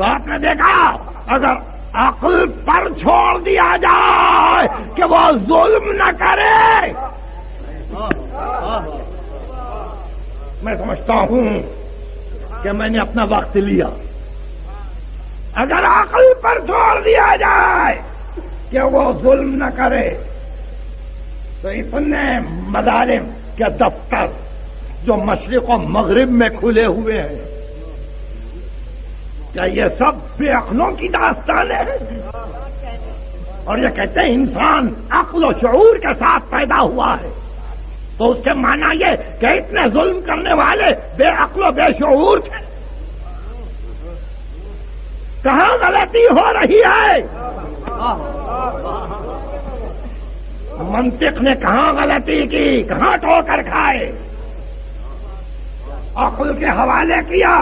تو آپ نے دیکھا اگر عقل پر چھوڑ دیا جائے کہ وہ ظلم نہ کرے، میں سمجھتا ہوں کہ میں نے اپنا وقت لیا. اگر عقل پر چھوڑ دیا جائے کہ وہ ظلم نہ کرے تو اتنے مظالم کے دفتر جو مشرق و مغرب میں کھلے ہوئے ہیں، کیا یہ سب بے عقلوں کی داستان ہے؟ اور یہ کہتے ہیں انسان عقل و شعور کے ساتھ پیدا ہوا ہے، تو اس کے معنی یہ کہ اتنے ظلم کرنے والے بے عقل و بے شعور تھے. کہاں غلطی ہو رہی ہے؟ منطق نے کہاں غلطی کی، کہاں ٹھوکر کھائے؟ عقل کے حوالے کیا،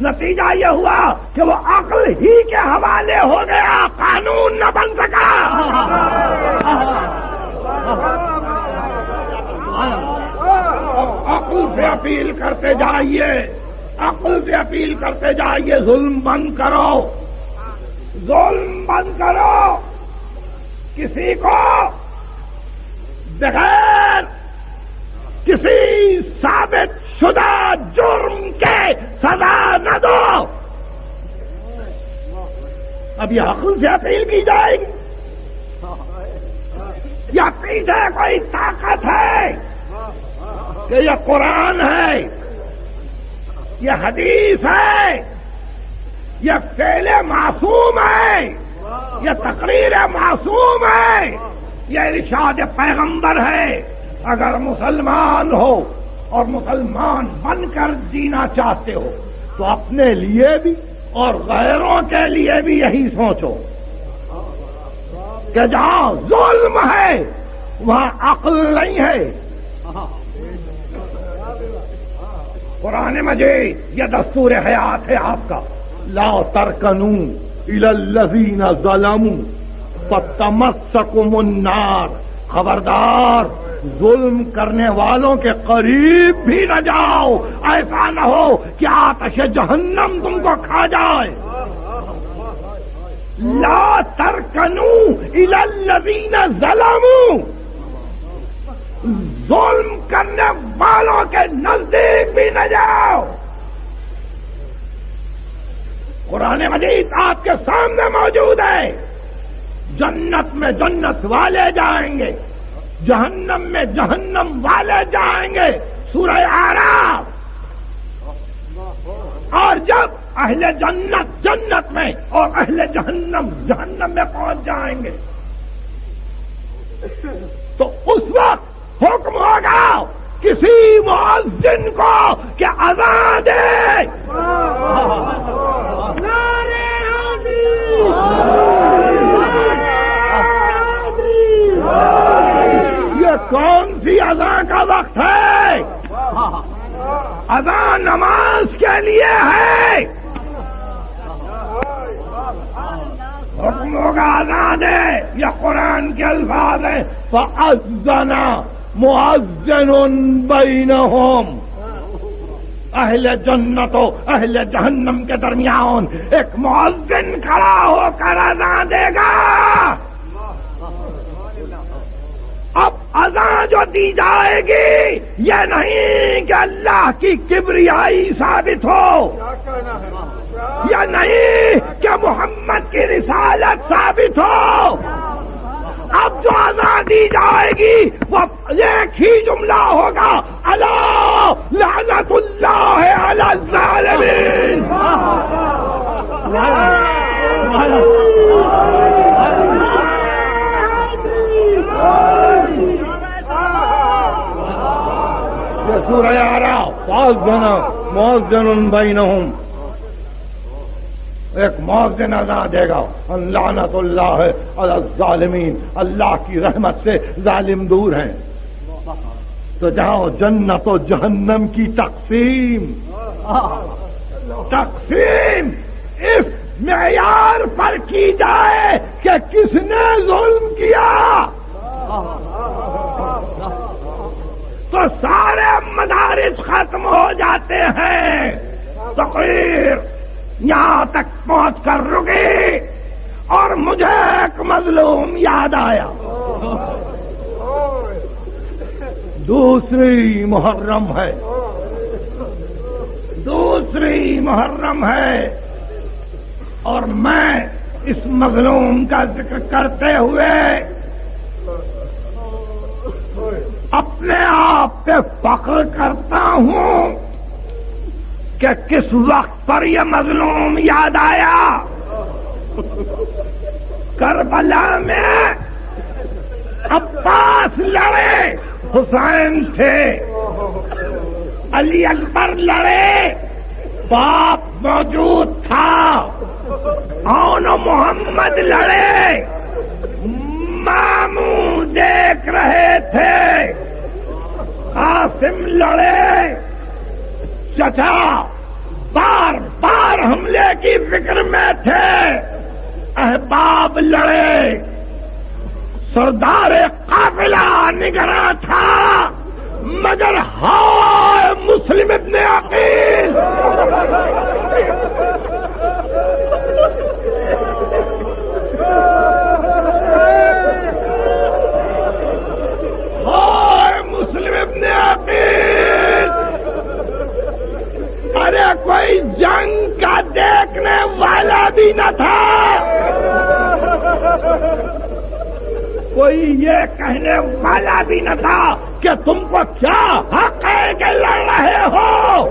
نتیجہ یہ ہوا کہ وہ عقل ہی کے حوالے ہو گیا، قانون نہ بن سکا. عقل سے اپیل کرتے جائیے، عقل سے اپیل کرتے جائیے، ظلم بند کرو، ظلم بند کرو. کسی کو بغیر کسی ثابت شدہ جرم کے سزا نہ دو. اب یہ عقل سے اپیل کی جائے گی یا پیچھے کوئی طاقت ہے کہ یہ قرآن ہے، یہ حدیث ہے، یہ فعل معصوم ہے، یہ تقریر معصوم ہے، یہ ارشاد پیغمبر ہے. اگر مسلمان ہو اور مسلمان بن کر جینا چاہتے ہو تو اپنے لیے بھی اور غیروں کے لیے بھی یہی سوچو کہ جہاں ظلم ہے وہاں عقل نہیں ہے. قرآن مجید یہ دستور حیات ہے آپ کا، لا ترکنوا الی الذین ظلموا فتمسکم النار. خبردار، ظلم کرنے والوں کے قریب بھی نہ جاؤ، ایسا نہ ہو کہ آتش جہنم تم کو کھا جائے. لا ترکنوا الی الذین ظلموا، ظلم کرنے والوں کے نزدیک بھی نہ جاؤ. قرآن مجید آپ کے سامنے موجود ہے. جنت میں جنت والے جائیں گے، جہنم میں جہنم والے جائیں گے، سورہ اعراف. اور جب اہل جنت جنت میں اور اہل جہنم جہنم میں پہنچ جائیں گے تو اس وقت حکم ہوگا کسی مؤذن کو کہ اذان دے. یہ کون سی اذان کا وقت ہے؟ اذان نماز کے لیے ہے. حکم ہوگا اذان دے. یہ قرآن کے الفاظ ہیں، فَأَذَّنَ مُؤَذِّنٌ بَيْنَهُمْ. اہل جنت و اہل جہنم کے درمیان ایک مؤذن کھڑا ہو کر اذان دے گا. اب اذان جو دی جائے گی یہ نہیں کہ اللہ کی کبریائی ثابت ہو، یا نہیں کہ محمد کی رسالت ثابت ہو. اب جو اذان دی جائے گی وہ ایک ہی جملہ ہوگا، الا لعنت اللہ علی الظالمین. یہ سورہ اعراف، فَأَذَّنَ مُؤَذِّنٌ بَيْنَهُمْ. ایک مؤذن اذان دے گا، لعنت اللہ علی الظالمین، اللہ کی رحمت سے ظالم دور ہیں. تو جہاں جنت و جہنم کی تقسیم اس معیار پر کی جائے کہ کس نے ظلم کیا تو سارے مدارس ختم ہو جاتے ہیں. تقریر یہاں تک پہنچ کر رکی اور مجھے ایک مظلوم یاد آیا. دوسری محرم ہے، دوسری محرم ہے، اور میں اس مظلوم کا ذکر کرتے ہوئے اپنے آپ پہ فخر کرتا ہوں کہ کس وقت پر یہ مظلوم یاد آیا. کربلا میں عباس لڑے، حسین تھے، علی اکبر لڑے، باپ موجود تھا، اون محمد لڑے، ماموں دیکھ رہے تھے، قاسم لڑے، چچا بار بار حملے کی فکر میں تھے، احباب لڑے، سردار قافلہ نگراں تھا، مگر ہائے مسلم ابن عقیل، ہائے مسلم ابن عقیل، ارے کوئی جنگ کا دیکھنے والا بھی نہ تھا، کوئی یہ کہنے والا بھی نہ تھا کہ تم کو کیا حق ہے کہ لڑ رہے ہو.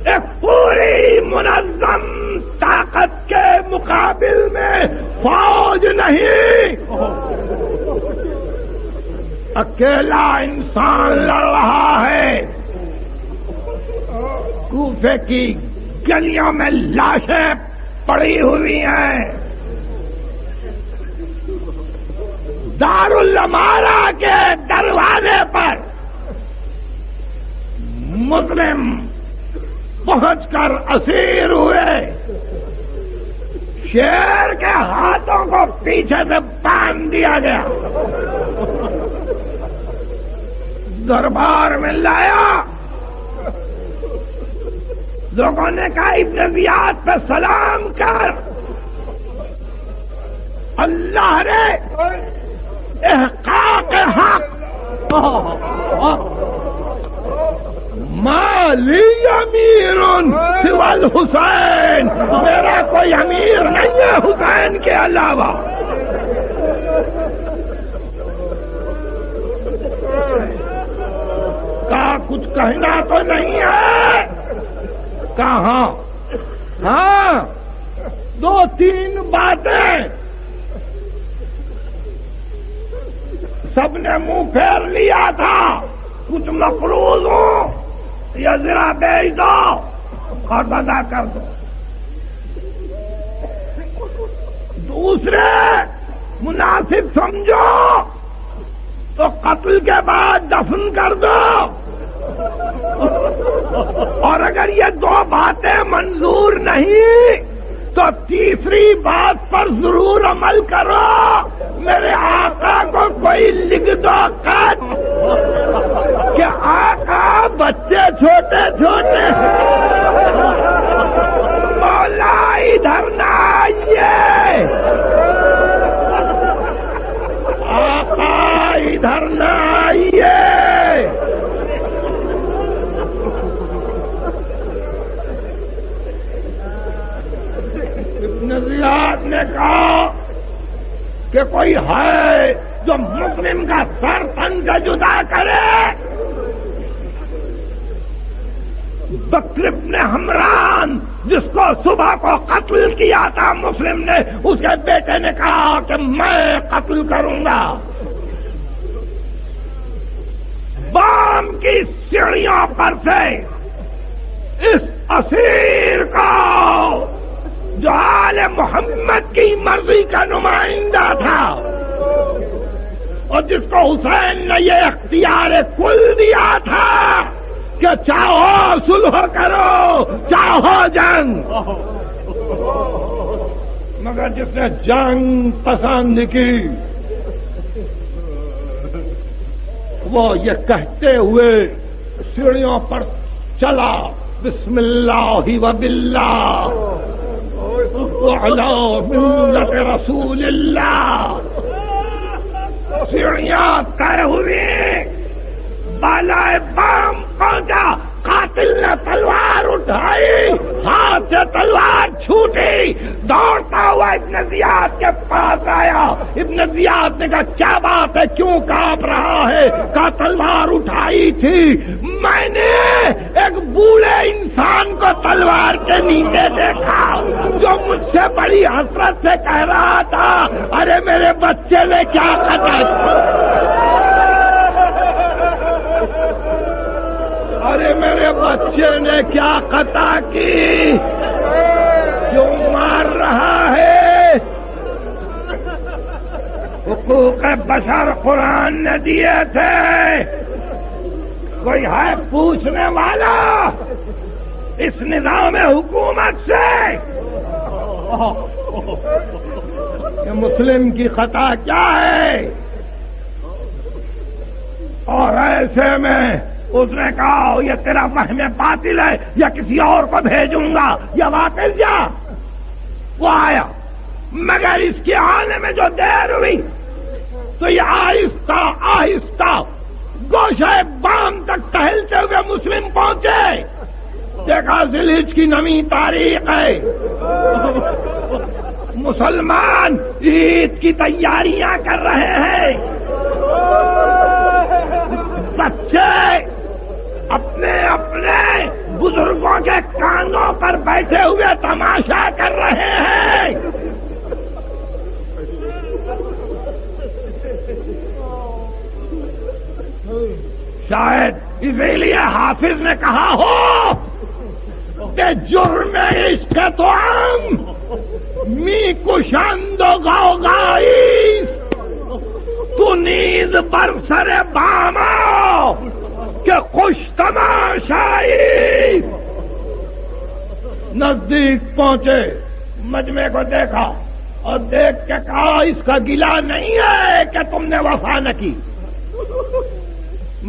ایک پوری منظم طاقت کے مقابل میں فوج نہیں، اکیلا انسان لڑ رہا ہے. کوفے کی گلیوں میں لاشیں پڑی ہوئی ہیں، دارالامارہ کے دروازے پر مسلم پہنچ کر اسیر ہوئے، شیر کے ہاتھوں کو پیچھے سے باندھ دیا گیا، دربار میں لایا. لوگوں نے کہا ابن زیاد پہ سلام کر، اللہ نے احقاق حق، مالی امیر سوى الحسین، میرا کوئی امیر نہیں ہے حسین کے علاوہ. کہا کچھ کہنا تو نہیں ہے؟ کہاں؟ ہاں، دو تین باتیں. سب نے منہ پھیر لیا تھا، کچھ مقروض ہوں یا ذرا بیچ دو اور ادا کر دو. دوسرے مناسب سمجھو تو قتل کے بعد دفن کر دو، اور اگر یہ دو باتیں منظور نہیں تو تیسری بات پر ضرور عمل کرو. میرے آقا کو کوئی لکھ دو خط کہ آقا بچے چھوٹے چھوٹے، مولا ادھر نہ آئیے، آقا ادھر نہ آئیے. ابن زیاد نے کہا کہ کوئی ہے جو مسلم کا سر تن کا جدا کرے. بکر بن حمران جس کو صبح کو قتل کیا تھا مسلم نے، اس کے بیٹے نے کہا کہ میں قتل کروں گا. بام کی سیڑھیوں پر سے اس اسیر کو جو آل محمد کی مرضی کا نمائندہ تھا اور جس کو حسین نے یہ اختیار کل دیا تھا کہ چاہو صلح کرو چاہو جنگ، مگر جس نے جنگ پسند کی وہ یہ کہتے ہوئے سیڑھیوں پر چلا بسم اللہ و باللہ وعلی ملت رسول اللہ. سیڑھیاں طے ہوئی، بالائے بام پہنچا، قاتل نے تلوار اٹھائی، ہاتھ سے تلوار چھوٹی، دوڑتا ہوا ابن زیاد کے پاس آیا. ابن زیاد نے کہا کیا بات ہے، کیوں کانپ رہا ہے؟ کہا تلوار اٹھائی تھی، میں نے ایک بوڑھے انسان کو تلوار کے نیچے دیکھا جو مجھ سے بڑی حسرت سے کہہ رہا تھا ارے میرے بچے نے کیا ارے میرے بچے نے کیا خطا کی، کیوں مار رہا ہے؟ حقوق بشر قرآن نے دیے تھے، کوئی ہے پوچھنے والا اس نظام حکومت سے کہ مسلم کی خطا کیا ہے؟ اور ایسے میں اس نے کہا یہ تیرا فہم باطل ہے، یا کسی اور کو بھیجوں گا، یا واپس جا. وہ آیا، مگر اس کے آنے میں جو دیر ہوئی تو یہ آہستہ آہستہ گوشہ بام تک ٹہلتے ہوئے مسلم پہنچے. دیکھا ذی الحجہ کی نویں تاریخ ہے، مسلمان عید کی تیاریاں کر رہے ہیں، بچے اپنے اپنے بزرگوں کے کاندھوں پر بیٹھے ہوئے تماشا کر رہے ہیں. شاید اسی لیے حافظ نے کہا ہو کہ جرم عشق تو ہم می کشند و غوغائی تو نیز بر سر باما کہ خوش تماشائی. نزدیک پہنچے، مجمع کو دیکھا اور دیکھ کے کہا اس کا گلہ نہیں ہے کہ تم نے وفا نہ کی،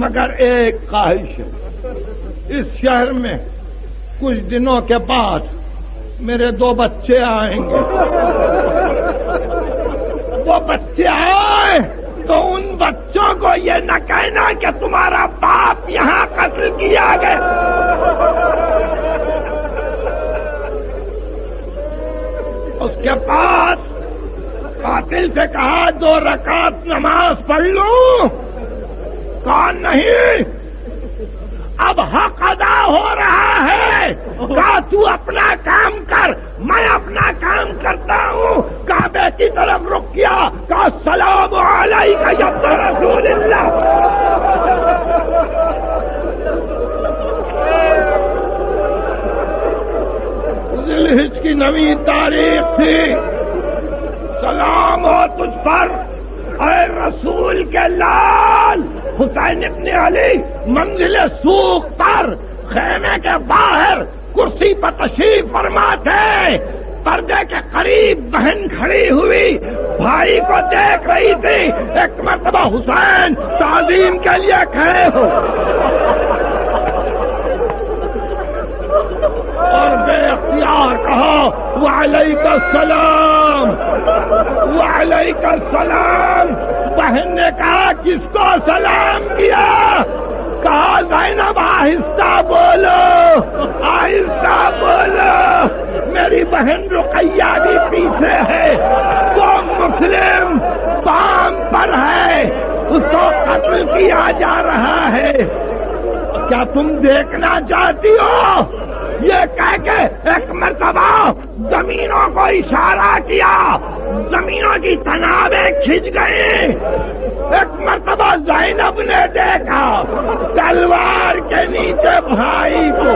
مگر ایک خواہش ہے، اس شہر میں کچھ دنوں کے بعد میرے 2 بچے آئیں گے. وہ بچے آئے تو ان بچوں کو یہ نہ کہنا کہ تمہارا باپ یہاں قتل کیا گیا. اس کے بعد قاتل سے کہا 2 رکعت نماز پڑھ لوں؟ کہا نہیں، اب حق ادا ہو رہا ہے. کہا تو اپنا کام کر، میں اپنا کام کرتا ہوں. کعبے کی طرف رخ کیا، کہا السلام علیکہ یا رسول اللہ. ذی الحجہ کی نویں تاریخ تھی. سلام ہو تجھ پر اے رسول کے لال. حسین ابن علی منزل سوق پر خیمے کے باہر کرسی پر تشریف فرما تھے. پردے کے قریب بہن کھڑی ہوئی بھائی کو دیکھ رہی تھی. ایک مرتبہ حسین تعظیم کے لیے کھڑے ہو اور بے اختیار کہا وعلیک السلام وعلیک السلام. بہن نے کہا کس کو سلام کیا؟ کہا زینب آہستہ بولو آہستہ بولو، میری بہن رقیہ بھی پیچھے ہے، وہ مسلم بام پر ہے، اس کو قتل کیا جا رہا ہے. کیا تم دیکھنا چاہتی ہو؟ یہ کہہ کے ایک مرتبہ زمینوں کو اشارہ کیا، زمینوں کی تنابیں کھنچ گئی. ایک مرتبہ زینب نے دیکھا تلوار کے نیچے بھائی کو،